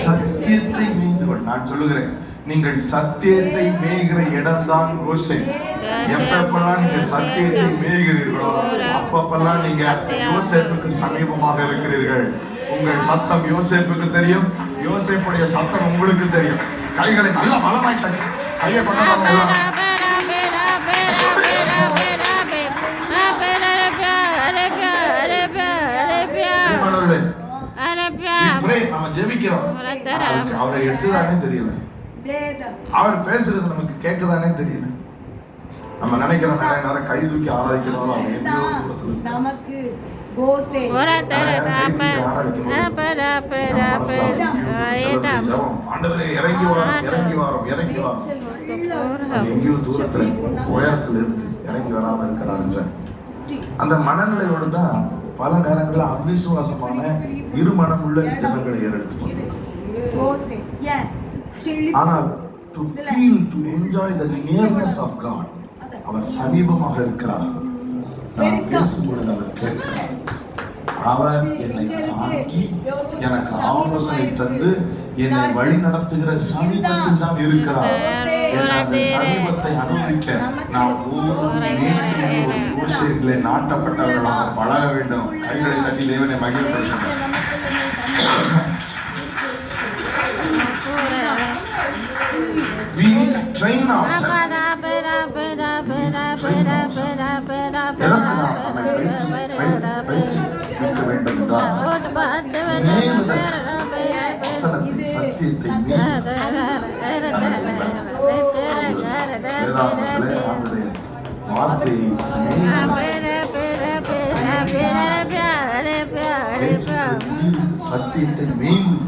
சத்தியத்தை மேய்ந்து நான் சொல்லுகிறேன், நீங்கள் சத்தியத்தை மேய்கிற இடம்தான் கோசேன். எப்பப்பெல்லாம் நீங்க சத்தியத்தை மேய்கிறீர்களோ அப்பப்பெல்லாம் நீங்க யோசேப்புக்கு சமீபமாக இருக்கிறீர்கள். உங்கள் சத்தம் யோசேப்புக்கு தெரியும், யோசேப்புடைய சத்தம் உங்களுக்கு தெரியும். கைகளை நல்ல பலமாய் தட்டி கையை பண்ணலாம். நம்ம ஜெபிக்கிறோம், அவரை எட்டுதானே தெரியல, அவர் பேசுறது நமக்கு கேட்குதானே தெரியல. நம்ம நினைக்கிறோம் நிறைய நேரம் கை தூக்கி ஆராதிக்கிறோம், நமக்கு இறங்கி வரோம் எங்கேயோ தூரத்துல உயரத்துல இருந்து இறங்கி வராம இருக்கிறாருன்ற அந்த மனநிலையோடு தான் பல நேரங்களில் அவிசுவாசமான இருமனமுள்ள ஜனங்களை ஏறெடுத்து. ஆனால் to feel, to enjoy the nearness of God, அவர் சமீபமாக இருக்கிறார். நான் பேசும்பொழுது அவர் கேட்கிறார். அவர் என்னை தாங்கி எனக்கு ஆலோசனை தந்து என்னை வழி நடத்துகிற சமீபத்தில் தான் இருக்கிறார். அந்த சமீபத்தை அனுபவிக்க நாம் ஒவ்வொரு கோஷங்களை நாட்டப்பட்டவர்களாக பழக வேண்டும். கைகளை தட்டி தேவனை மகிழ்ச்சி. We need to train ourselves. சத்தியத்தை சத்தியத்தை மேய்ந்து